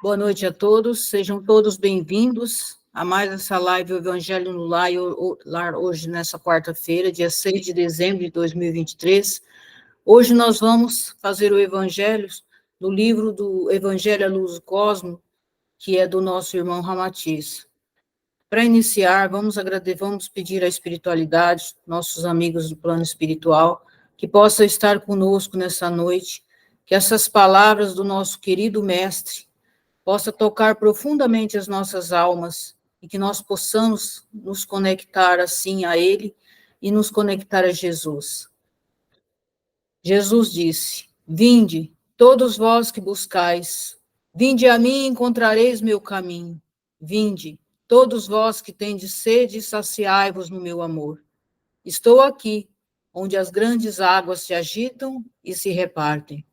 Boa noite a todos, sejam todos bem-vindos a mais essa live, o Evangelho no Lar, hoje nessa quarta-feira, dia 6 de dezembro de 2023. Hoje nós vamos fazer o Evangelho do livro do Evangelho à Luz do Cosmo, que é do nosso irmão Ramatiz. Para iniciar, vamos pedir à espiritualidade, nossos amigos do plano espiritual, que possa estar conosco nessa noite, que essas palavras do nosso querido mestre possa tocar profundamente as nossas almas e que nós possamos nos conectar assim a Ele e nos conectar a Jesus. Jesus disse: Vinde, todos vós que buscais, vinde a mim e encontrareis meu caminho. Vinde, todos vós que tendes sede, saciai-vos no meu amor. Estou aqui, onde as grandes águas se agitam e se repartem.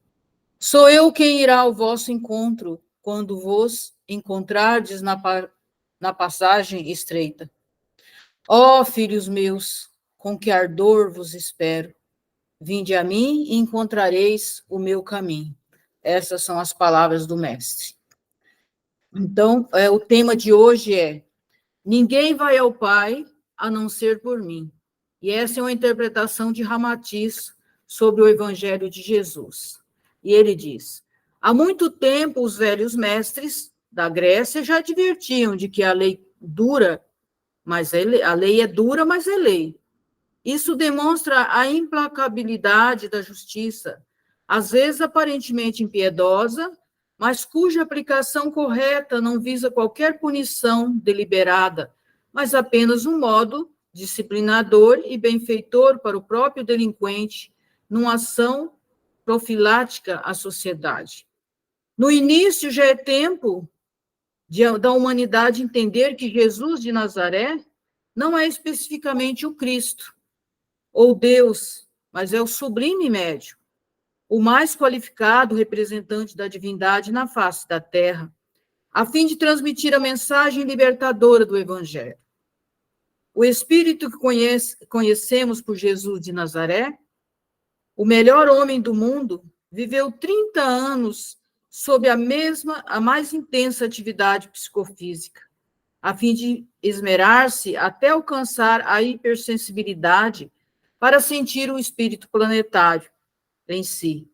Sou eu quem irá ao vosso encontro, quando vos encontrardes na passagem estreita. Ó, filhos meus, com que ardor vos espero. Vinde a mim e encontrareis o meu caminho. Essas são as palavras do mestre. Então, o tema de hoje é: ninguém vai ao Pai a não ser por mim. E essa é uma interpretação de Ramatiz sobre o Evangelho de Jesus. E ele diz: há muito tempo os velhos mestres da Grécia já advertiam de que a lei dura, a lei é dura, mas é lei. Isso demonstra a implacabilidade da justiça, às vezes aparentemente impiedosa, mas cuja aplicação correta não visa qualquer punição deliberada, mas apenas um modo disciplinador e benfeitor para o próprio delinquente, numa ação profilática à sociedade. No início já é tempo da humanidade entender que Jesus de Nazaré não é especificamente o Cristo, ou Deus, mas é o sublime médio, o mais qualificado representante da divindade na face da terra, a fim de transmitir a mensagem libertadora do Evangelho. O Espírito que conhecemos por Jesus de Nazaré, o melhor homem do mundo, viveu 30 anos sob a mais intensa atividade psicofísica, a fim de esmerar-se até alcançar a hipersensibilidade para sentir o espírito planetário em si.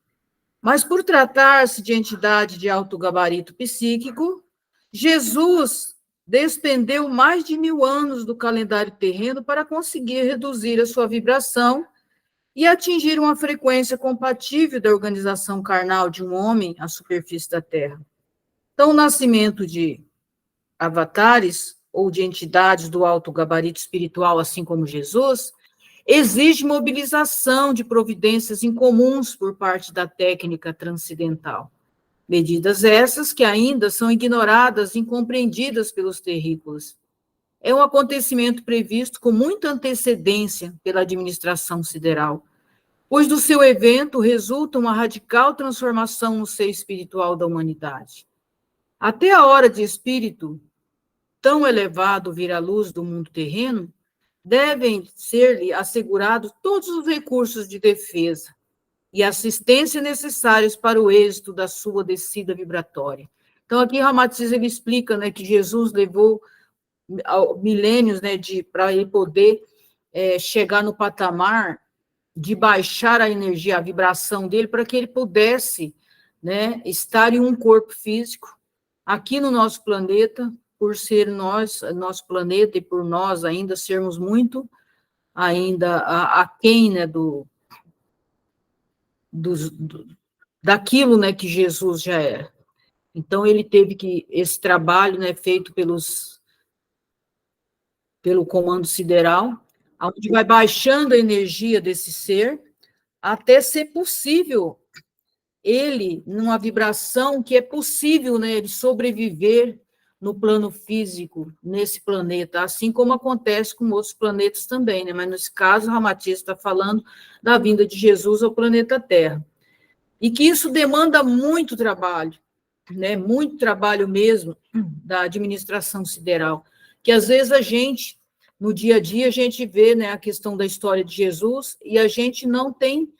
Mas por tratar-se de entidade de alto gabarito psíquico, Jesus despendeu mais de 1000 anos do calendário terreno para conseguir reduzir a sua vibração e atingir uma frequência compatível da organização carnal de um homem à superfície da Terra. Então, o nascimento de avatares ou de entidades do alto gabarito espiritual, assim como Jesus, exige mobilização de providências incomuns por parte da técnica transcendental. Medidas essas que ainda são ignoradas e incompreendidas pelos terrícolas. É um acontecimento previsto com muita antecedência pela administração sideral, pois do seu evento resulta uma radical transformação no ser espiritual da humanidade. Até a hora de espírito tão elevado vir à luz do mundo terreno, devem ser-lhe assegurados todos os recursos de defesa e assistência necessários para o êxito da sua descida vibratória. Então, aqui Ramatiz ele explica, né, que Jesus levou milênios, né, para ele poder chegar no patamar de baixar a energia, a vibração dele, para que ele pudesse, né, estar em um corpo físico aqui no nosso planeta, por ser nosso planeta e por nós ainda sermos muito ainda aquém, né, daquilo, né, que Jesus já era. Então, ele teve que, esse trabalho, né, feito pelo comando sideral, onde vai baixando a energia desse ser, até ser possível ele, numa vibração que é possível, né, ele sobreviver no plano físico, nesse planeta, assim como acontece com outros planetas também, né? Mas nesse caso, Ramatiz está falando da vinda de Jesus ao planeta Terra. E que isso demanda muito trabalho, né? Muito trabalho mesmo da administração sideral, que às vezes a gente, no dia a dia, a gente vê, né, a questão da história de Jesus e a gente não tem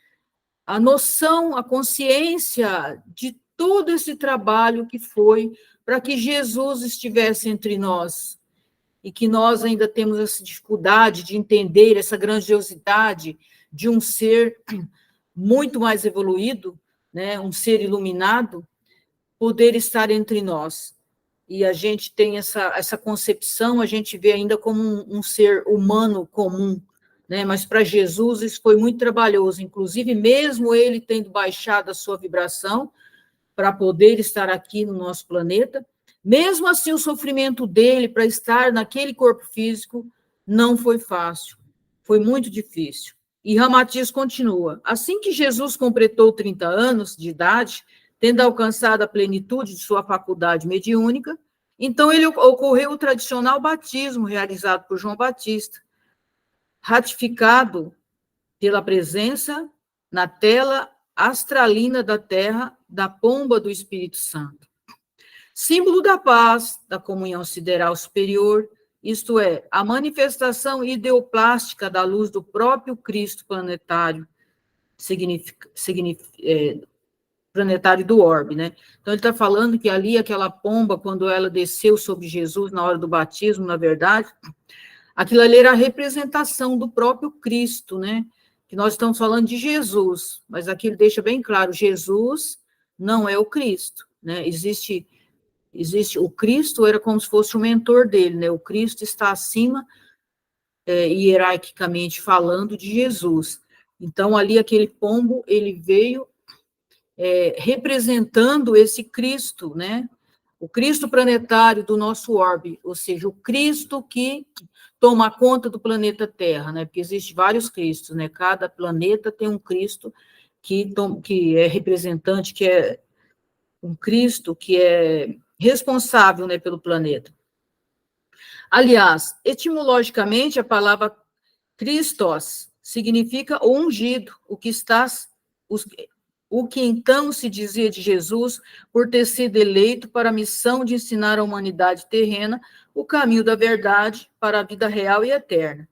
a noção, a consciência de todo esse trabalho que foi para que Jesus estivesse entre nós, e que nós ainda temos essa dificuldade de entender essa grandiosidade de um ser muito mais evoluído, né, um ser iluminado, poder estar entre nós. E a gente tem essa concepção, a gente vê ainda como um ser humano comum, né? Mas para Jesus isso foi muito trabalhoso, inclusive mesmo ele tendo baixado a sua vibração para poder estar aqui no nosso planeta, mesmo assim o sofrimento dele para estar naquele corpo físico não foi fácil, foi muito difícil. E Ramatiz continua: assim que Jesus completou 30 anos de idade, tendo alcançado a plenitude de sua faculdade mediúnica, então ele ocorreu o tradicional batismo realizado por João Batista, ratificado pela presença na tela astralina da Terra da pomba do Espírito Santo. Símbolo da paz, da comunhão sideral superior, isto é, a manifestação ideoplástica da luz do próprio Cristo planetário, planetário do orbe, né? Então, ele está falando que ali, aquela pomba, quando ela desceu sobre Jesus na hora do batismo, na verdade, aquilo ali era a representação do próprio Cristo, né? Que nós estamos falando de Jesus, mas aqui ele deixa bem claro, Jesus não é o Cristo, né? Existe o Cristo, era como se fosse o mentor dele, né? O Cristo está acima, hierarquicamente falando, de Jesus. Então, ali, aquele pombo, ele veio representando esse Cristo, né? O Cristo planetário do nosso orbe, ou seja, o Cristo que toma conta do planeta Terra, né? Porque existem vários Cristos, né? Cada planeta tem um Cristo que é representante, que é um Cristo que é responsável, né, pelo planeta. Aliás, etimologicamente, a palavra Christos significa o ungido, o que então se dizia de Jesus por ter sido eleito para a missão de ensinar à humanidade terrena o caminho da verdade para a vida real e eterna.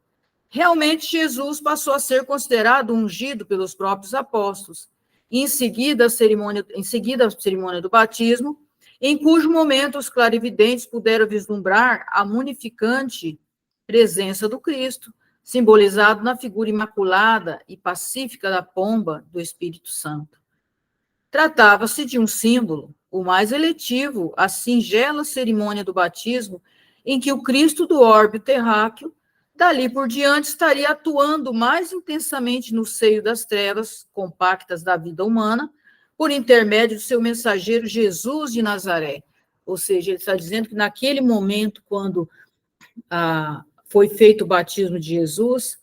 Realmente, Jesus passou a ser considerado ungido pelos próprios apóstolos. E em seguida, a cerimônia do batismo, em cujo momento os clarividentes puderam vislumbrar a munificante presença do Cristo, simbolizado na figura imaculada e pacífica da pomba do Espírito Santo. Tratava-se de um símbolo, o mais eletivo, a singela cerimônia do batismo, em que o Cristo do orbe terráqueo, dali por diante, estaria atuando mais intensamente no seio das trevas compactas da vida humana, por intermédio do seu mensageiro Jesus de Nazaré. Ou seja, ele está dizendo que naquele momento, quando foi feito o batismo de Jesus,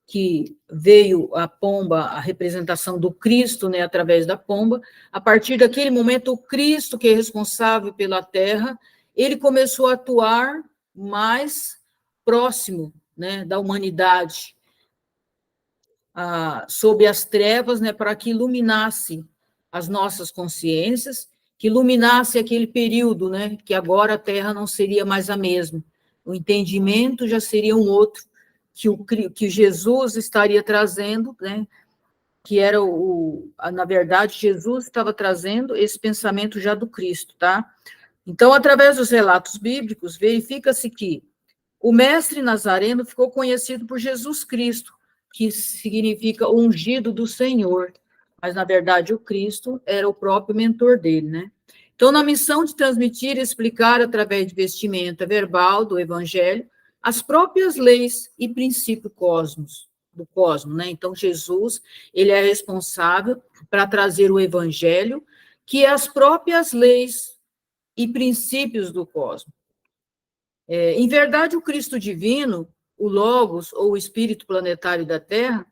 que veio a pomba, a representação do Cristo, né, através da pomba, a partir daquele momento, o Cristo, que é responsável pela terra, ele começou a atuar mais próximo, né, da humanidade, sob as trevas, né, para que iluminasse as nossas consciências, que iluminasse aquele período, né, que agora a Terra não seria mais a mesma, o entendimento já seria um outro, que Jesus estaria trazendo, né, que era na verdade, Jesus estava trazendo esse pensamento já do Cristo, tá? Então, através dos relatos bíblicos, verifica-se que o mestre Nazareno ficou conhecido por Jesus Cristo, que significa ungido do Senhor, mas, na verdade, o Cristo era o próprio mentor dele, né? Então, na missão de transmitir e explicar, através de vestimenta verbal do Evangelho, as próprias leis e princípios do cosmos, né? Então, Jesus, ele é responsável para trazer o Evangelho, que é as próprias leis e princípios do cosmos. Em verdade, o Cristo divino, o Logos, ou o Espírito planetário da Terra,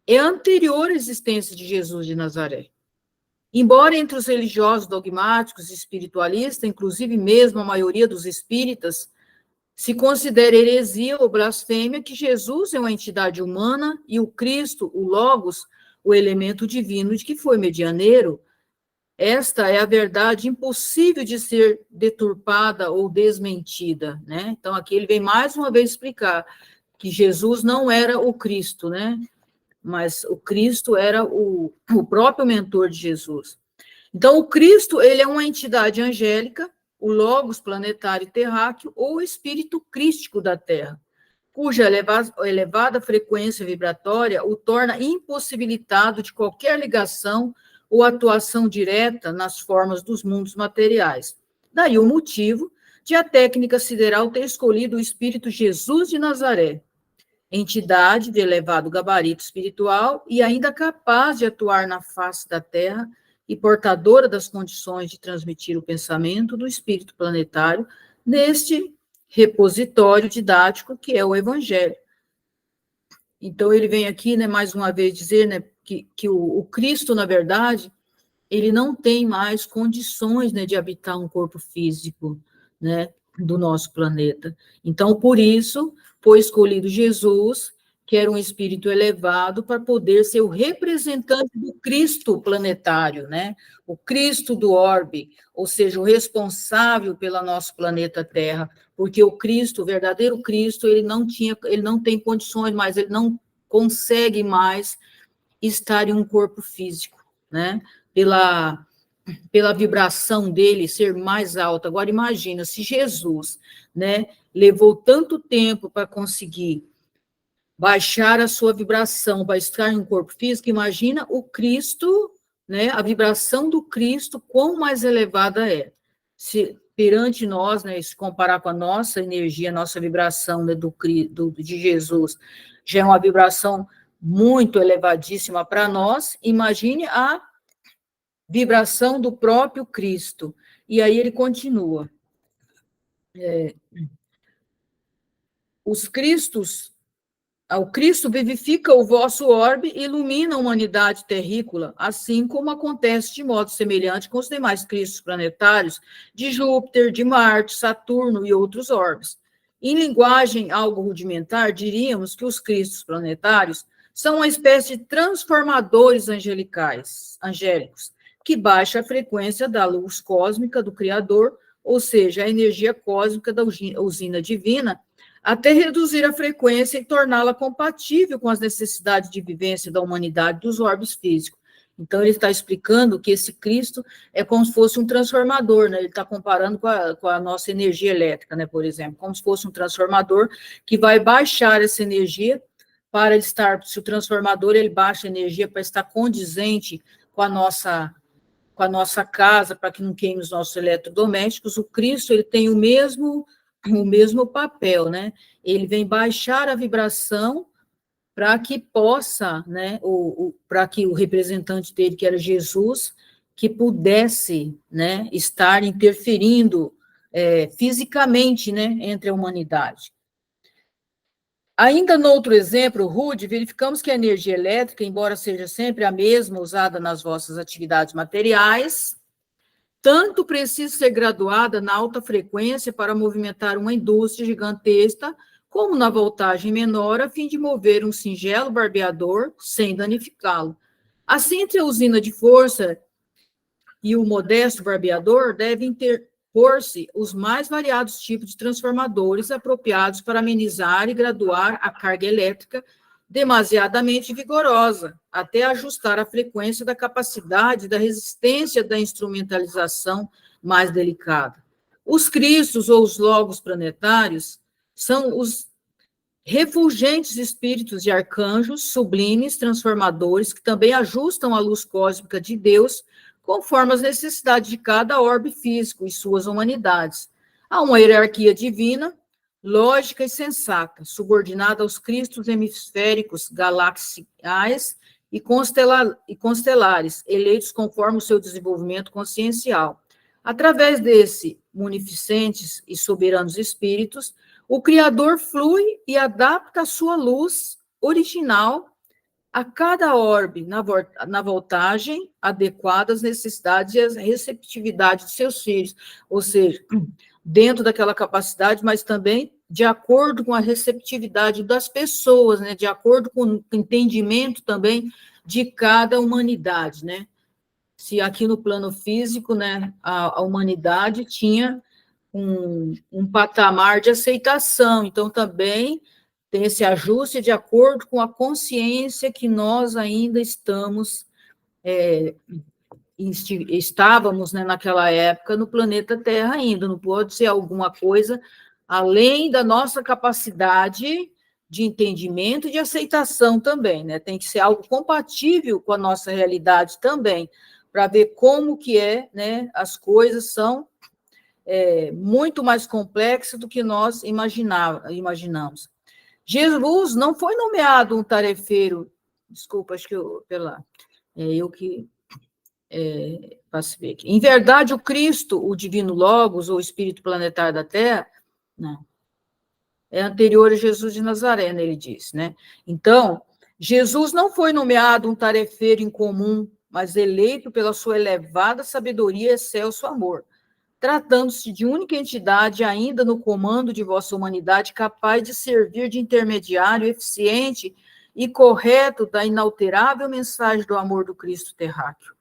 é anterior à existência de Jesus de Nazaré. Embora entre os religiosos dogmáticos e espiritualistas, inclusive mesmo a maioria dos espíritas, se considere heresia ou blasfêmia que Jesus é uma entidade humana e o Cristo, o Logos, o elemento divino de que foi medianeiro, esta é a verdade impossível de ser deturpada ou desmentida, né? Então, aqui ele vem mais uma vez explicar que Jesus não era o Cristo, né? Mas o Cristo era o próprio mentor de Jesus. Então, o Cristo, ele é uma entidade angélica, o Logos planetário terráqueo, ou o espírito crístico da Terra, cuja elevada frequência vibratória o torna impossibilitado de qualquer ligação ou atuação direta nas formas dos mundos materiais. Daí o motivo de a técnica sideral ter escolhido o espírito Jesus de Nazaré, entidade de elevado gabarito espiritual e ainda capaz de atuar na face da Terra e portadora das condições de transmitir o pensamento do espírito planetário neste repositório didático que é o Evangelho. Então, ele vem aqui, né, mais uma vez dizer, né, que o Cristo, na verdade, ele não tem mais condições, né, de habitar um corpo físico, né, do nosso planeta. Então, por isso, foi escolhido Jesus, que era um espírito elevado, para poder ser o representante do Cristo planetário, né, o Cristo do orbe, ou seja, o responsável pelo nosso planeta Terra, porque o Cristo, o verdadeiro Cristo, ele não tem condições mais, ele não consegue mais estar em um corpo físico, né, pela vibração dele ser mais alta. Agora, imagina, se Jesus, né, levou tanto tempo para conseguir baixar a sua vibração para estar em um corpo físico, imagina o Cristo, né, a vibração do Cristo, quão mais elevada é. Se perante nós, né, se comparar com a nossa energia, a nossa vibração, né, de Jesus, já é uma vibração muito elevadíssima para nós, imagine a vibração do próprio Cristo. E aí ele continua. O Cristo vivifica o vosso orbe e ilumina a humanidade terrícola, assim como acontece de modo semelhante com os demais Cristos planetários de Júpiter, de Marte, Saturno e outros orbes. Em linguagem algo rudimentar, diríamos que os Cristos planetários são uma espécie de transformadores angélicos, que baixa a frequência da luz cósmica do Criador, ou seja, a energia cósmica da usina divina, até reduzir a frequência e torná-la compatível com as necessidades de vivência da humanidade dos orbes físicos. Então, ele está explicando que esse Cristo é como se fosse um transformador, né? Ele está comparando com a nossa energia elétrica, né, por exemplo, como se fosse um transformador que vai baixar essa energia para estar, se o transformador ele baixa a energia para estar condizente com a nossa casa, para que não queime os nossos eletrodomésticos, o Cristo ele tem o mesmo papel, né? Ele vem baixar a vibração para que possa, né, para que o representante dele, que era Jesus, que pudesse, né, estar interferindo fisicamente, né, entre a humanidade. Ainda no outro exemplo, rude, verificamos que a energia elétrica, embora seja sempre a mesma usada nas vossas atividades materiais, tanto precisa ser graduada na alta frequência para movimentar uma indústria gigantesca, como na voltagem menor, a fim de mover um singelo barbeador sem danificá-lo. Assim, entre a usina de força e o modesto barbeador, devem interpor-se os mais variados tipos de transformadores apropriados para amenizar e graduar a carga elétrica demasiadamente vigorosa, até ajustar a frequência da capacidade da resistência da instrumentalização mais delicada. Os Cristos ou os Logos planetários são os refulgentes espíritos de arcanjos, sublimes, transformadores, que também ajustam a luz cósmica de Deus conforme as necessidades de cada orbe físico e suas humanidades. Há uma hierarquia divina, lógica e sensata, subordinada aos cristos hemisféricos galaxiais e constelares, eleitos conforme o seu desenvolvimento consciencial. Através desses munificentes e soberanos espíritos, o Criador flui e adapta a sua luz original a cada orbe na voltagem adequada às necessidades e às receptividades de seus filhos, ou seja, dentro daquela capacidade, mas também de acordo com a receptividade das pessoas, né, de acordo com o entendimento também de cada humanidade, né? Se aqui no plano físico, né, a humanidade tinha um patamar de aceitação, então também tem esse ajuste de acordo com a consciência que nós ainda estamos estávamos, né, naquela época no planeta Terra ainda, não pode ser alguma coisa além da nossa capacidade de entendimento e de aceitação também, né? Tem que ser algo compatível com a nossa realidade também, para ver como que é, né? As coisas são muito mais complexas do que nós imaginamos. Jesus não foi nomeado um tarefeiro, desculpa, acho que eu que passei aqui. Em verdade, o Cristo, o divino Logos, ou Espírito planetário da Terra, não, é anterior a Jesus de Nazaré, né, ele diz, né? Então, Jesus não foi nomeado um tarefeiro incomum, mas eleito pela sua elevada sabedoria e excelso amor, tratando-se de única entidade ainda no comando de vossa humanidade, capaz de servir de intermediário eficiente e correto da inalterável mensagem do amor do Cristo terráqueo.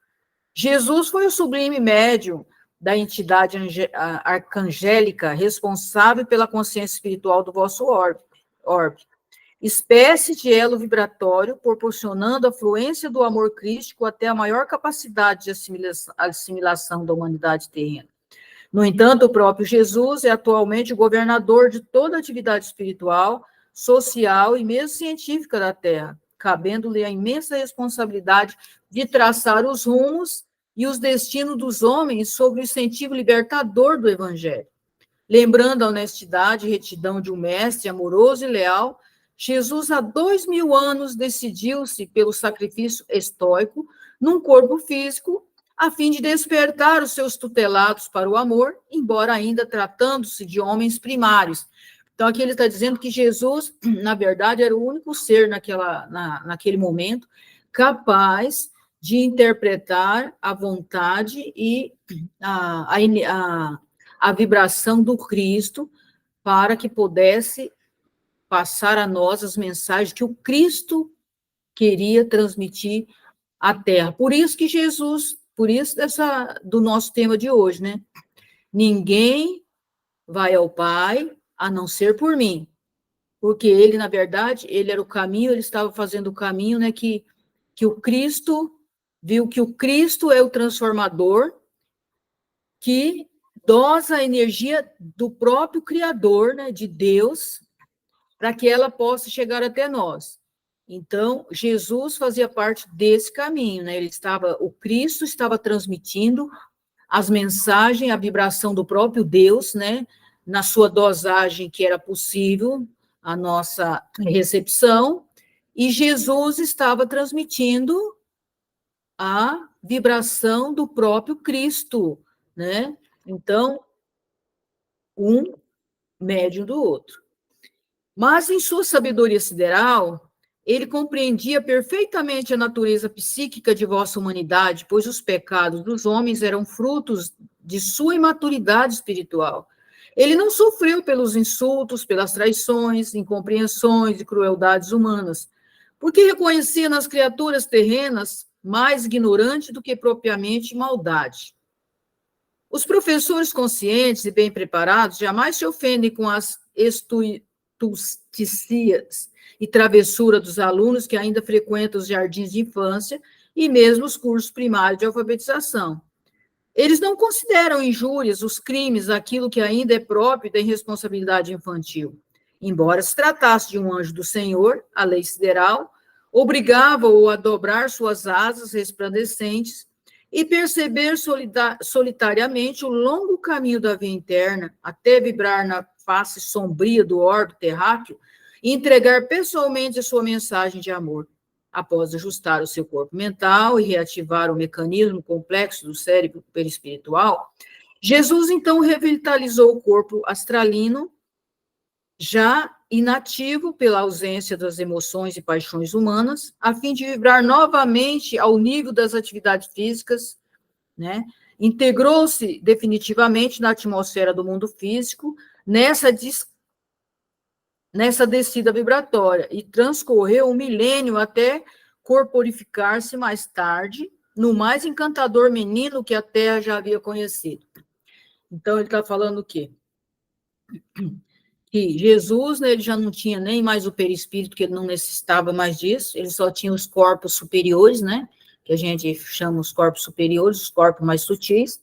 Jesus foi o sublime médium da entidade arcangélica responsável pela consciência espiritual do vosso orbe, espécie de elo vibratório, proporcionando a fluência do amor crístico até a maior capacidade de assimilação da humanidade terrena. No entanto, o próprio Jesus é atualmente o governador de toda a atividade espiritual, social e mesmo científica da Terra, cabendo-lhe a imensa responsabilidade de traçar os rumos e os destinos dos homens sob o incentivo libertador do Evangelho. Lembrando a honestidade e retidão de um mestre amoroso e leal, Jesus, há 2000 anos, decidiu-se pelo sacrifício estoico num corpo físico, a fim de despertar os seus tutelados para o amor, embora ainda tratando-se de homens primários. Então, aqui ele está dizendo que Jesus, na verdade, era o único ser naquele momento capaz de interpretar a vontade e a vibração do Cristo para que pudesse passar a nós as mensagens que o Cristo queria transmitir à Terra. Por isso que Jesus, por isso do nosso tema de hoje, né? Ninguém vai ao Pai a não ser por mim. Porque ele, na verdade, ele era o caminho, ele estava fazendo o caminho, né, que o Cristo viu que o Cristo é o transformador que dosa a energia do próprio Criador, né, de Deus, para que ela possa chegar até nós. Então, Jesus fazia parte desse caminho, né? O Cristo estava transmitindo as mensagens, a vibração do próprio Deus, né, na sua dosagem que era possível, a nossa recepção, e Jesus estava transmitindo a vibração do próprio Cristo, né? Então, um médium do outro. Mas, em sua sabedoria sideral, ele compreendia perfeitamente a natureza psíquica de vossa humanidade, pois os pecados dos homens eram frutos de sua imaturidade espiritual. Ele não sofreu pelos insultos, pelas traições, incompreensões e crueldades humanas, porque reconhecia nas criaturas terrenas mais ignorante do que propriamente maldade. Os professores conscientes e bem preparados jamais se ofendem com as estulticias e travessura dos alunos que ainda frequentam os jardins de infância e mesmo os cursos primários de alfabetização. Eles não consideram injúrias, os crimes, aquilo que ainda é próprio da irresponsabilidade infantil. Embora se tratasse de um anjo do Senhor, a lei sideral obrigava-o a dobrar suas asas resplandecentes e perceber solitariamente o longo caminho da via interna, até vibrar na face sombria do orbe terráqueo e entregar pessoalmente a sua mensagem de amor. Após ajustar o seu corpo mental e reativar o mecanismo complexo do cérebro perispiritual, Jesus então revitalizou o corpo astralino, já inativo pela ausência das emoções e paixões humanas, a fim de vibrar novamente ao nível das atividades físicas, né? Integrou-se definitivamente na atmosfera do mundo físico, nessa descida vibratória, e transcorreu um milênio até corporificar-se mais tarde no mais encantador menino que a Terra já havia conhecido. Então, ele está falando o quê? Que Jesus, né, ele já não tinha nem mais o perispírito, que ele não necessitava mais disso, ele só tinha os corpos superiores, né, que a gente chama os corpos superiores, os corpos mais sutis,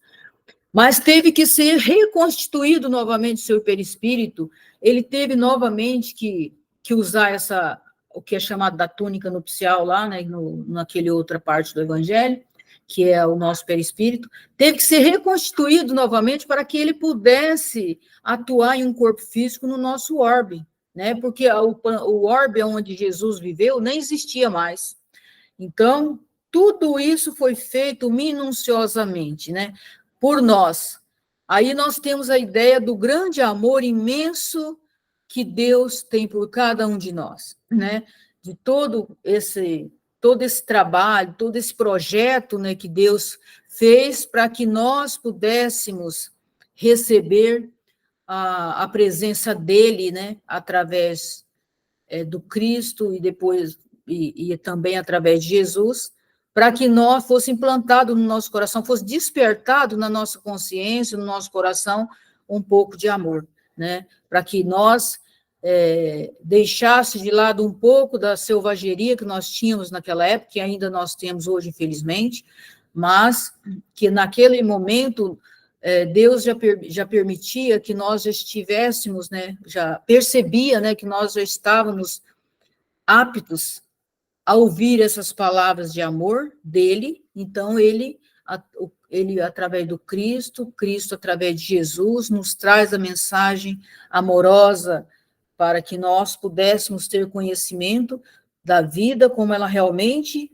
mas teve que ser reconstituído novamente o seu perispírito, ele teve novamente que usar o que é chamado da túnica nupcial lá, né, naquele outra parte do evangelho, que é o nosso perispírito, teve que ser reconstituído novamente para que ele pudesse atuar em um corpo físico no nosso orbe, né, porque o orbe onde Jesus viveu nem existia mais. Então, tudo isso foi feito minuciosamente, né, por nós. Aí nós temos a ideia do grande amor imenso que Deus tem por cada um de nós, né? De todo esse trabalho, todo esse projeto, né, que Deus fez para que nós pudéssemos receber a presença dele, né, através do Cristo e depois e também através de Jesus, para que nós fosse implantado no nosso coração, fosse despertado na nossa consciência, no nosso coração, um pouco de amor, né? Para que nós deixasse de lado um pouco da selvageria que nós tínhamos naquela época, que ainda nós temos hoje, infelizmente, mas que naquele momento Deus já permitia que nós já estivéssemos, né, já percebia, né, que nós já estávamos aptos a ouvir essas palavras de amor dele. Então ele através do Cristo através de Jesus nos traz a mensagem amorosa para que nós pudéssemos ter conhecimento da vida como ela realmente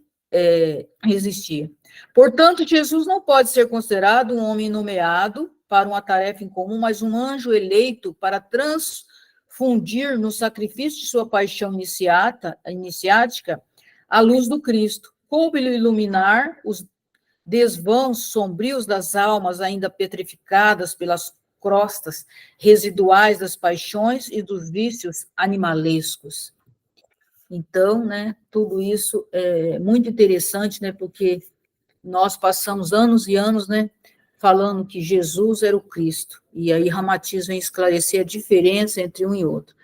existia. Portanto, Jesus não pode ser considerado um homem nomeado para uma tarefa em comum, mas um anjo eleito para transfundir no sacrifício de sua paixão iniciática a luz do Cristo. Coube-lhe iluminar os desvãos sombrios das almas ainda petrificadas pelas crostas residuais das paixões e dos vícios animalescos. Então, né, tudo isso é muito interessante, né, porque nós passamos anos e anos, né, falando que Jesus era o Cristo, e aí Ramatiz vem esclarecer a diferença entre um e outro.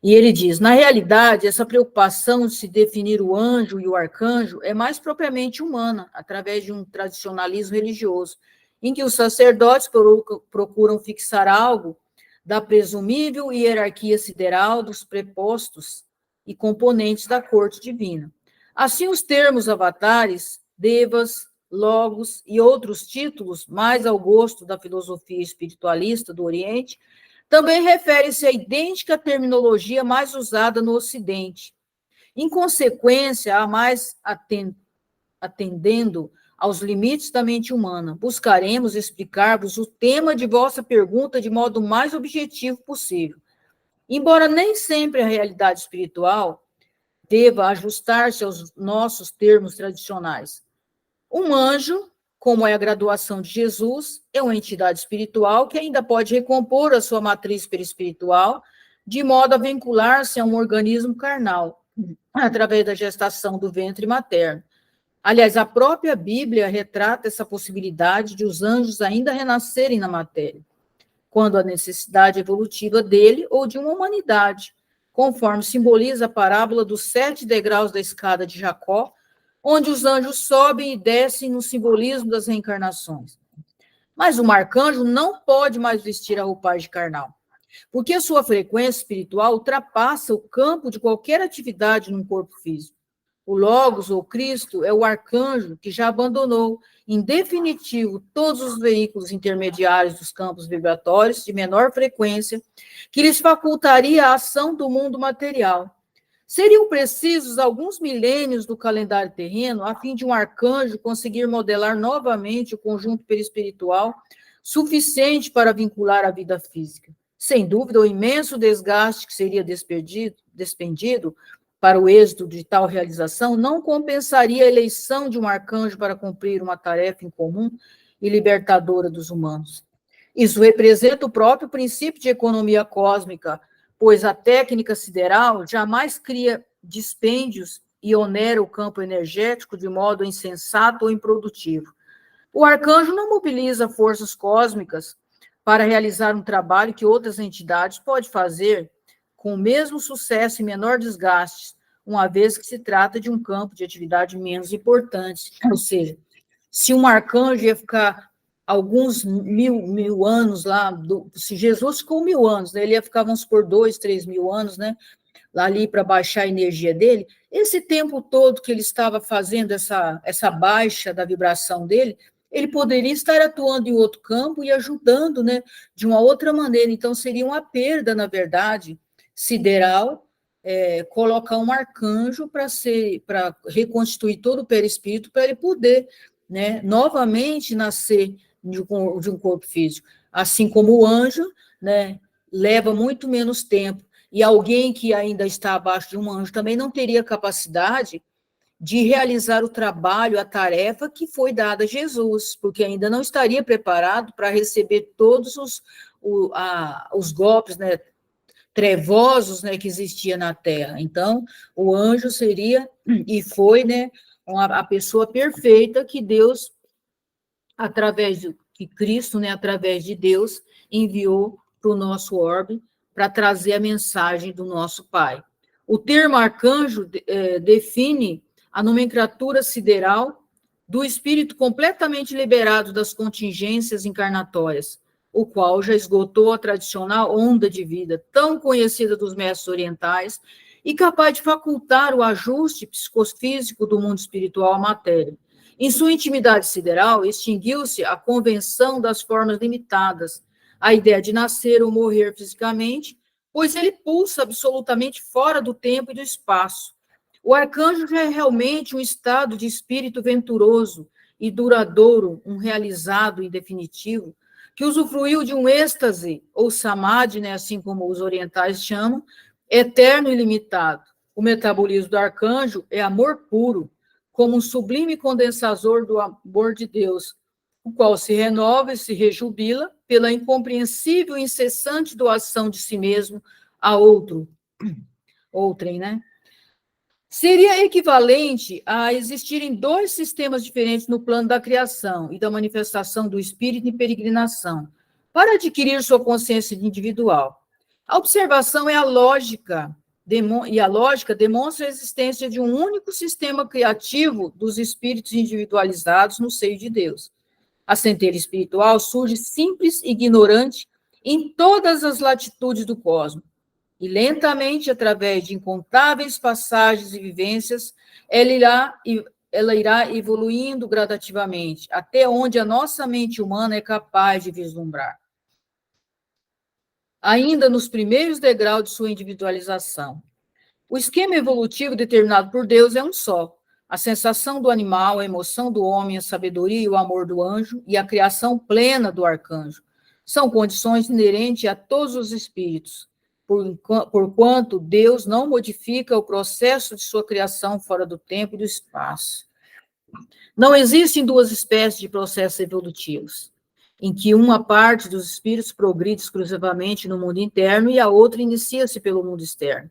E ele diz, na realidade, essa preocupação de se definir o anjo e o arcanjo é mais propriamente humana, através de um tradicionalismo religioso, em que os sacerdotes procuram fixar algo da presumível hierarquia sideral dos prepostos e componentes da corte divina. Assim, os termos avatares, devas, logos e outros títulos, mais ao gosto da filosofia espiritualista do Oriente, também refere-se à idêntica terminologia mais usada no Ocidente. Em consequência, a mais atendendo aos limites da mente humana, buscaremos explicar-vos o tema de vossa pergunta de modo mais objetivo possível. Embora nem sempre a realidade espiritual deva ajustar-se aos nossos termos tradicionais. Um anjo, como é a graduação de Jesus, é uma entidade espiritual que ainda pode recompor a sua matriz perispiritual, de modo a vincular-se a um organismo carnal, através da gestação do ventre materno. Aliás, a própria Bíblia retrata essa possibilidade de os anjos ainda renascerem na matéria, quando a necessidade evolutiva dele ou de uma humanidade, conforme simboliza a parábola dos 7 degraus da escada de Jacó, onde os anjos sobem e descem no simbolismo das reencarnações. Mas o arcanjo não pode mais vestir a roupagem carnal, porque a sua frequência espiritual ultrapassa o campo de qualquer atividade num corpo físico. O Logos, ou Cristo, é o arcanjo que já abandonou, em definitivo, todos os veículos intermediários dos campos vibratórios de menor frequência, que lhes facultaria a ação do mundo material. Seriam precisos alguns milênios do calendário terreno a fim de um arcanjo conseguir modelar novamente o conjunto perispiritual suficiente para vincular a vida física. Sem dúvida, o imenso desgaste que seria despendido para o êxito de tal realização não compensaria a eleição de um arcanjo para cumprir uma tarefa em comum e libertadora dos humanos. Isso representa o próprio princípio de economia cósmica, pois a técnica sideral jamais cria dispêndios e onera o campo energético de modo insensato ou improdutivo. O arcanjo não mobiliza forças cósmicas para realizar um trabalho que outras entidades podem fazer com o mesmo sucesso e menor desgaste, uma vez que se trata de um campo de atividade menos importante. Ou seja, se um arcanjo ia ficar alguns mil anos lá, se Jesus ficou 1000 anos, né, ele ia ficar, vamos supor, 2, 3 mil anos, né, lá ali para baixar a energia dele, esse tempo todo que ele estava fazendo essa baixa da vibração dele, ele poderia estar atuando em outro campo e ajudando, né, de uma outra maneira. Então, seria uma perda, na verdade, sideral, colocar um arcanjo para reconstituir todo o perispírito, para ele poder, né, novamente nascer de um corpo físico. Assim como o anjo, né, leva muito menos tempo. E alguém que ainda está abaixo de um anjo também não teria capacidade de realizar o trabalho, a tarefa que foi dada a Jesus, porque ainda não estaria preparado para receber todos os golpes, né, trevosos, né, que existia na Terra. Então, o anjo seria e foi, né, a pessoa perfeita que Deus, que Cristo, né, através de Deus, enviou para o nosso orbe para trazer a mensagem do nosso Pai. O termo arcanjo define a nomenclatura sideral do espírito completamente liberado das contingências encarnatórias, o qual já esgotou a tradicional onda de vida, tão conhecida dos mestres orientais, e capaz de facultar o ajuste psicofísico do mundo espiritual à matéria. Em sua intimidade sideral, extinguiu-se a convenção das formas limitadas, a ideia de nascer ou morrer fisicamente, pois ele pulsa absolutamente fora do tempo e do espaço. O arcanjo já é realmente um estado de espírito venturoso e duradouro, um realizado em definitivo, que usufruiu de um êxtase, ou samadhi, né, assim como os orientais chamam, eterno e ilimitado. O metabolismo do arcanjo é amor puro, como um sublime condensador do amor de Deus, o qual se renova e se rejubila pela incompreensível e incessante doação de si mesmo a outrem, né? Seria equivalente a existirem dois sistemas diferentes no plano da criação e da manifestação do espírito em peregrinação, para adquirir sua consciência individual. A observação é a lógica, e a lógica demonstra a existência de um único sistema criativo dos espíritos individualizados no seio de Deus. A centelha espiritual surge simples e ignorante em todas as latitudes do cosmos, e lentamente, através de incontáveis passagens e vivências, ela irá evoluindo gradativamente, até onde a nossa mente humana é capaz de vislumbrar. Ainda nos primeiros degraus de sua individualização. O esquema evolutivo determinado por Deus é um só. A sensação do animal, a emoção do homem, a sabedoria e o amor do anjo e a criação plena do arcanjo são condições inerentes a todos os espíritos, porquanto Deus não modifica o processo de sua criação fora do tempo e do espaço. Não existem duas espécies de processos evolutivos, em que uma parte dos espíritos progride exclusivamente no mundo interno e a outra inicia-se pelo mundo externo.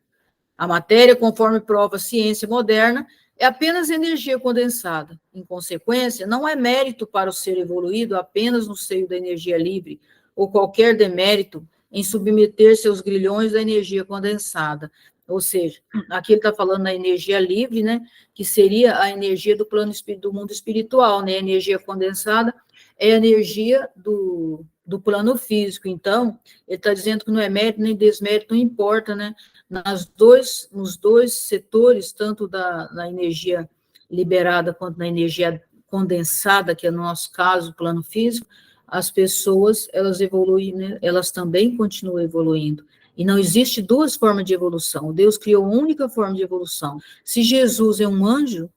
A matéria, conforme prova a ciência moderna, é apenas energia condensada. Em consequência, não é mérito para o ser evoluído apenas no seio da energia livre, ou qualquer demérito em submeter seus grilhões à energia condensada. Ou seja, aqui ele está falando da energia livre, né, que seria a energia do plano do mundo espiritual, né, a energia condensada é a energia do plano físico. Então, ele está dizendo que não é mérito nem desmérito, não importa, né, nos dois setores, tanto na energia liberada quanto na energia condensada, que é no nosso caso, o plano físico, as pessoas, elas evoluem, né? Elas também continuam evoluindo. E não existe duas formas de evolução. Deus criou uma única forma de evolução. Se Jesus é um anjo,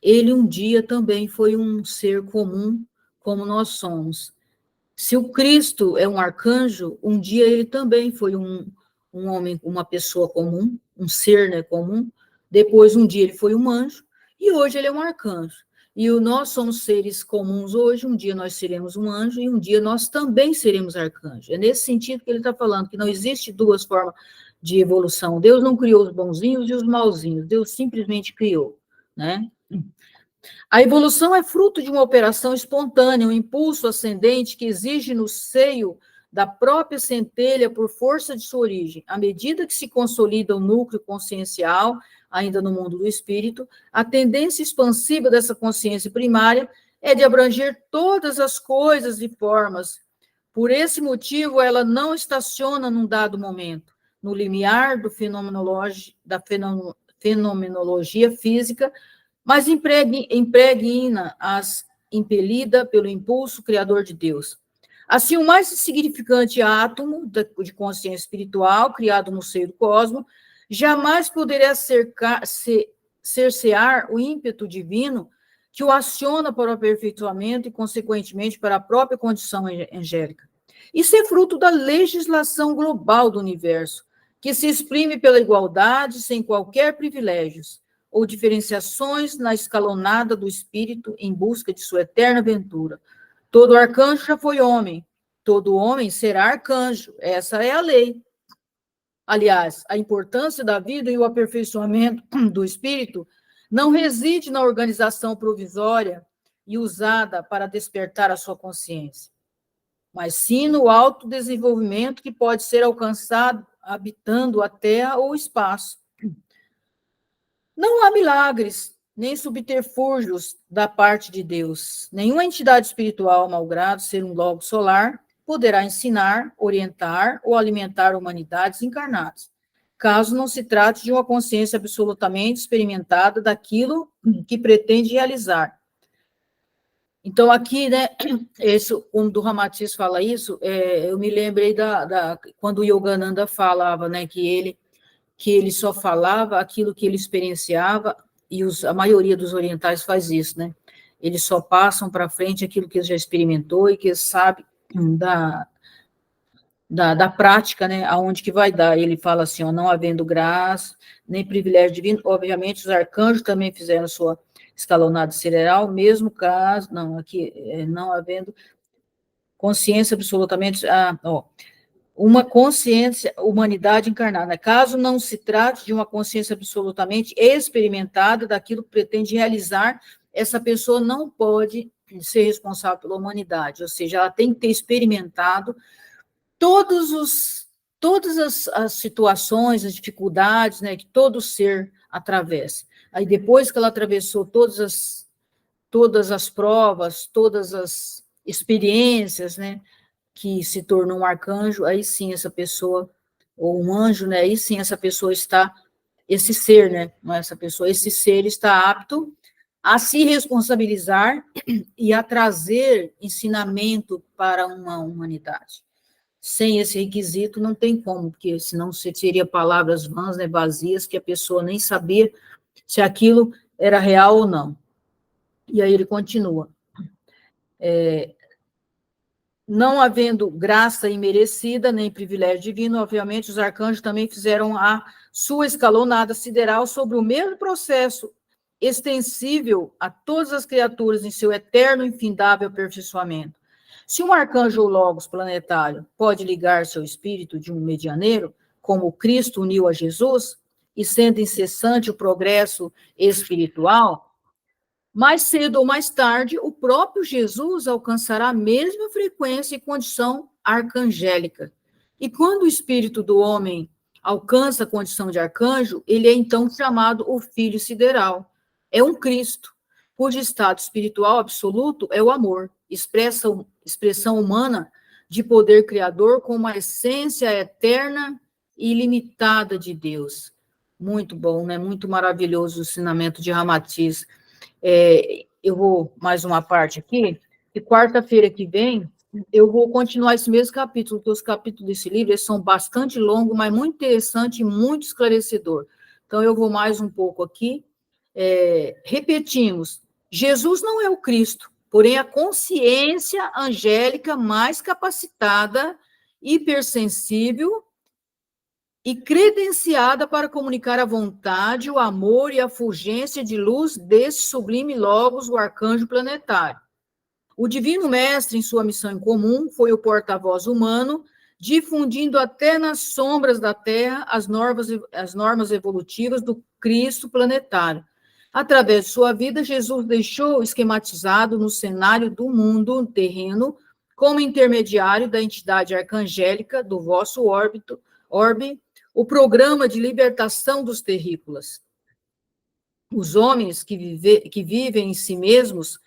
ele um dia também foi um ser comum, como nós somos. Se o Cristo é um arcanjo, um dia ele também foi um homem, uma pessoa comum, um ser, né, comum. Depois, um dia ele foi um anjo, e hoje ele é um arcanjo. E nós somos seres comuns hoje, um dia nós seremos um anjo, e um dia nós também seremos arcanjo. É nesse sentido que ele está falando, que não existe duas formas de evolução. Deus não criou os bonzinhos e os mauzinhos, Deus simplesmente criou, né? A evolução é fruto de uma operação espontânea, um impulso ascendente que exige no seio da própria centelha por força de sua origem. À medida que se consolida o núcleo consciencial, ainda no mundo do espírito, a tendência expansiva dessa consciência primária é de abranger todas as coisas e formas. Por esse motivo, ela não estaciona num dado momento, no limiar da fenomenologia física, mas impregna-as, impelida pelo impulso criador de Deus. Assim, o mais insignificante átomo de consciência espiritual, criado no seio do cosmos, jamais poderia cercear o ímpeto divino que o aciona para o aperfeiçoamento e, consequentemente, para a própria condição angélica. Isso é fruto da legislação global do universo, que se exprime pela igualdade, sem qualquer privilégios ou diferenciações na escalonada do espírito em busca de sua eterna ventura. Todo arcanjo já foi homem, todo homem será arcanjo. Essa é a lei. Aliás, a importância da vida e o aperfeiçoamento do espírito não reside na organização provisória e usada para despertar a sua consciência, mas sim no autodesenvolvimento que pode ser alcançado habitando a terra ou o espaço. Não há milagres, nem subterfúgios da parte de Deus. Nenhuma entidade espiritual, malgrado ser um logo solar, poderá ensinar, orientar ou alimentar humanidades encarnadas, caso não se trate de uma consciência absolutamente experimentada daquilo que pretende realizar. Então, aqui, né, quando o Ramatiz fala isso, eu me lembrei quando o Yogananda falava, né, que ele só falava aquilo que ele experienciava, e a maioria dos orientais faz isso, né? Eles só passam para frente aquilo que ele já experimentou e que ele sabe da prática, né, aonde que vai dar. Ele fala assim, ó, não havendo graça, nem privilégio divino, obviamente os arcanjos também fizeram sua escalonada cerebral, mesmo caso, não, aqui, não havendo consciência absolutamente, uma consciência, humanidade encarnada, caso não se trate de uma consciência absolutamente experimentada daquilo que pretende realizar, essa pessoa não pode ser responsável pela humanidade, ou seja, ela tem que ter experimentado todas as situações, as dificuldades, né, que todo ser atravessa. Aí, depois que ela atravessou todas as provas, todas as experiências, né, que se tornou um arcanjo, aí sim essa pessoa, ou um anjo, né, aí sim essa pessoa está, esse ser, né, não é essa pessoa, esse ser está apto a se responsabilizar e a trazer ensinamento para uma humanidade. Sem esse requisito, não tem como, porque senão você teria palavras vãs, né, vazias, que a pessoa nem sabia se aquilo era real ou não. E aí ele continua. Não havendo graça imerecida, nem privilégio divino, obviamente os arcanjos também fizeram a sua escalonada sideral sobre o mesmo processo extensível a todas as criaturas em seu eterno e infindável aperfeiçoamento. Se um arcanjo ou logos planetário pode ligar-se ao espírito de um medianeiro, como Cristo uniu a Jesus, e sendo incessante o progresso espiritual, mais cedo ou mais tarde, o próprio Jesus alcançará a mesma frequência e condição arcangélica. E quando o espírito do homem alcança a condição de arcanjo, ele é então chamado o Filho Sideral. É um Cristo, cujo estado espiritual absoluto é o amor, expressão humana de poder criador com uma essência eterna e ilimitada de Deus. Muito bom, né? Muito maravilhoso o ensinamento de Ramatiz. Eu vou mais uma parte aqui, e quarta-feira que vem, eu vou continuar esse mesmo capítulo, porque os capítulos desse livro eles são bastante longos, mas muito interessante e muito esclarecedor. Então, eu vou mais um pouco aqui. Repetimos, Jesus não é o Cristo, porém a consciência angélica mais capacitada, hipersensível e credenciada para comunicar a vontade, o amor e a fulgência de luz desse sublime logos, o arcanjo planetário. O Divino Mestre, em sua missão em comum, foi o porta-voz humano, difundindo até nas sombras da Terra as normas evolutivas do Cristo planetário. Através de sua vida, Jesus deixou esquematizado no cenário do mundo terreno como intermediário da entidade arcangélica do vosso orbe, o programa de libertação dos terrícolas. Os homens que vivem em si mesmos,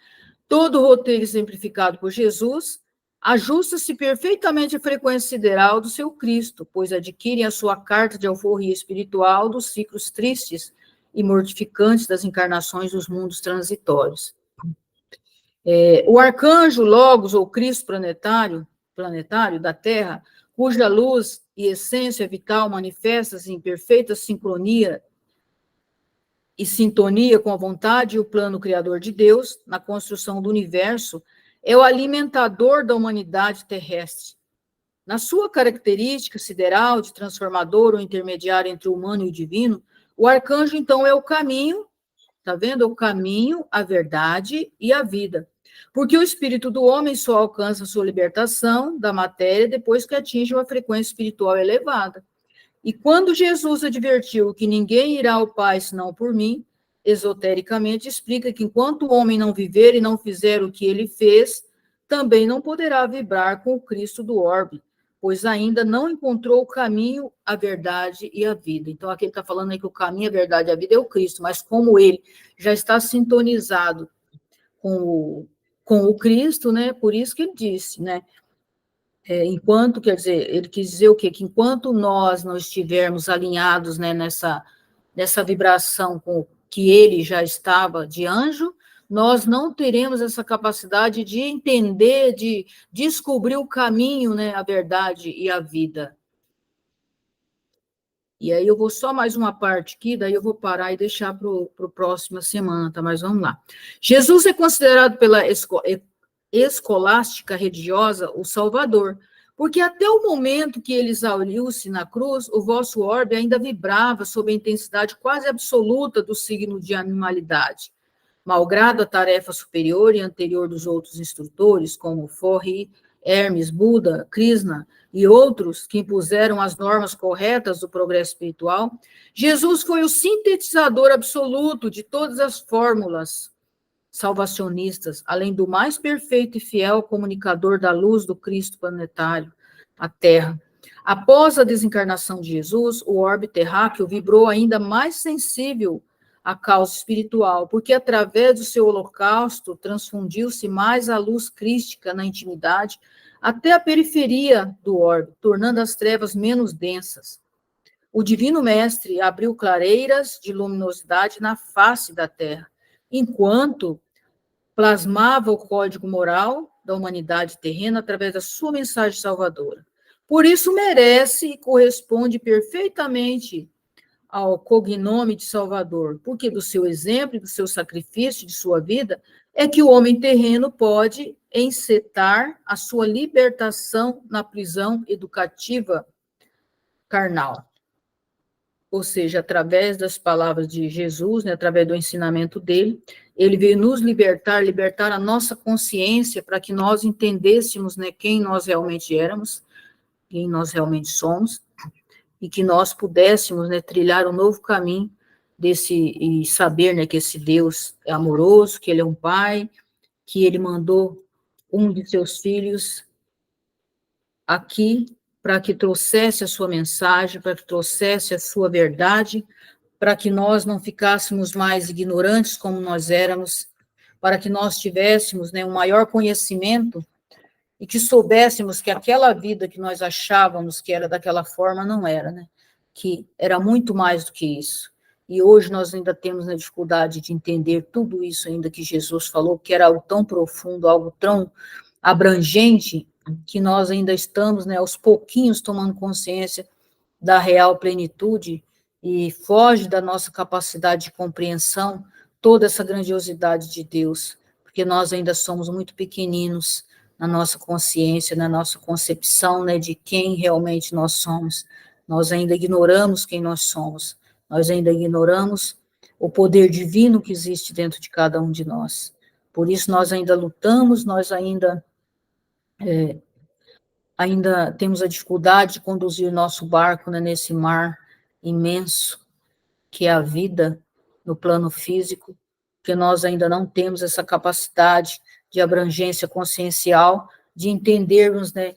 todo o roteiro exemplificado por Jesus, ajusta-se perfeitamente à frequência sideral do seu Cristo, pois adquirem a sua carta de alforria espiritual dos ciclos tristes e mortificantes das encarnações dos mundos transitórios. O arcanjo Logos, ou Cristo planetário da Terra, cuja luz e essência vital manifesta-se em perfeita sincronia e sintonia com a vontade e o plano criador de Deus, na construção do universo, é o alimentador da humanidade terrestre. Na sua característica sideral de transformador ou intermediário entre o humano e o divino, o arcanjo, então, é o caminho, está vendo? O caminho, a verdade e a vida. Porque o espírito do homem só alcança a sua libertação da matéria depois que atinge uma frequência espiritual elevada. E quando Jesus advertiu que ninguém irá ao Pai senão por mim, esotericamente explica que enquanto o homem não viver e não fizer o que ele fez, também não poderá vibrar com o Cristo do orbe, pois ainda não encontrou o caminho, a verdade e a vida. Então, aqui ele está falando aí que o caminho, a verdade e a vida é o Cristo, mas como ele já está sintonizado com o Cristo, né? Por isso que ele disse, né? Enquanto, quer dizer, ele quis dizer o quê? Que enquanto nós não estivermos alinhados, né, nessa vibração com que ele já estava de anjo, nós não teremos essa capacidade de entender, de descobrir o caminho, né, a verdade e a vida. E aí eu vou só mais uma parte aqui, daí eu vou parar e deixar para a próxima semana, tá? Mas vamos lá. Jesus é considerado pela escolástica religiosa o Salvador, porque até o momento que ele exauriu-se na cruz, o vosso orbe ainda vibrava sob a intensidade quase absoluta do signo de animalidade. Malgrado a tarefa superior e anterior dos outros instrutores, como Forri, Hermes, Buda, Krishna e outros que impuseram as normas corretas do progresso espiritual, Jesus foi o sintetizador absoluto de todas as fórmulas salvacionistas, além do mais perfeito e fiel comunicador da luz do Cristo planetário, a Terra. Após a desencarnação de Jesus, o orbe terráqueo vibrou ainda mais sensível à causa espiritual, porque através do seu holocausto transfundiu-se mais a luz crística na intimidade até a periferia do orbe, tornando as trevas menos densas. O Divino Mestre abriu clareiras de luminosidade na face da Terra, enquanto plasmava o código moral da humanidade terrena através da sua mensagem salvadora. Por isso merece e corresponde perfeitamente ao cognome de Salvador, porque do seu exemplo, do seu sacrifício, de sua vida, é que o homem terreno pode encetar a sua libertação na prisão educativa carnal. Ou seja, através das palavras de Jesus, né, através do ensinamento dele, ele veio nos libertar a nossa consciência para que nós entendêssemos, né, quem nós realmente éramos, quem nós realmente somos, e que nós pudéssemos, né, trilhar um novo caminho e saber, né, que esse Deus é amoroso, que ele é um pai, que ele mandou um de seus filhos aqui para que trouxesse a sua mensagem, para que trouxesse a sua verdade, para que nós não ficássemos mais ignorantes como nós éramos, para que nós tivéssemos, né, um maior conhecimento e que soubéssemos que aquela vida que nós achávamos que era daquela forma não era, né? Que era muito mais do que isso. E hoje nós ainda temos a dificuldade de entender tudo isso ainda que Jesus falou, que era algo tão profundo, algo tão abrangente, que nós ainda estamos, né, aos pouquinhos tomando consciência da real plenitude e foge da nossa capacidade de compreensão toda essa grandiosidade de Deus, porque nós ainda somos muito pequeninos na nossa consciência, na nossa concepção, né, de quem realmente nós somos. Nós ainda ignoramos quem nós somos, nós ainda ignoramos o poder divino que existe dentro de cada um de nós. Por isso nós ainda lutamos, nós ainda temos a dificuldade de conduzir nosso barco, né, nesse mar imenso que é a vida no plano físico, porque nós ainda não temos essa capacidade de abrangência consciencial de entendermos, né,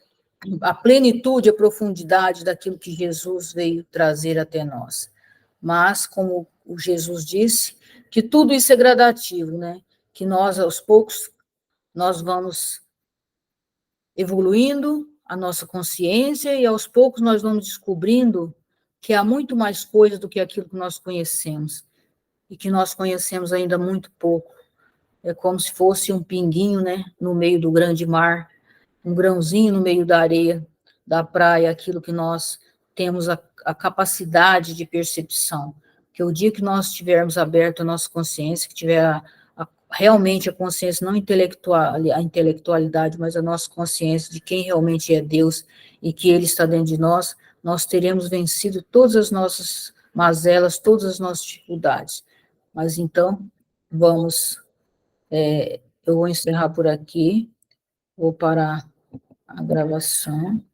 a plenitude, a profundidade daquilo que Jesus veio trazer até nós. Mas, como o Jesus disse, que tudo isso é gradativo, né? Que nós, aos poucos, nós vamos evoluindo a nossa consciência e, aos poucos, nós vamos descobrindo que há muito mais coisa do que aquilo que nós conhecemos e que nós conhecemos ainda muito pouco. É como se fosse um pinguinho, né, no meio do grande mar, um grãozinho no meio da areia da praia, aquilo que nós temos a capacidade de percepção. Que o dia que nós tivermos aberto a nossa consciência, que tiver realmente a consciência, não intelectual, a intelectualidade, mas a nossa consciência de quem realmente é Deus e que Ele está dentro de nós, nós teremos vencido todas as nossas mazelas, todas as nossas dificuldades. Mas então, vamos, eu vou encerrar por aqui, vou parar a gravação.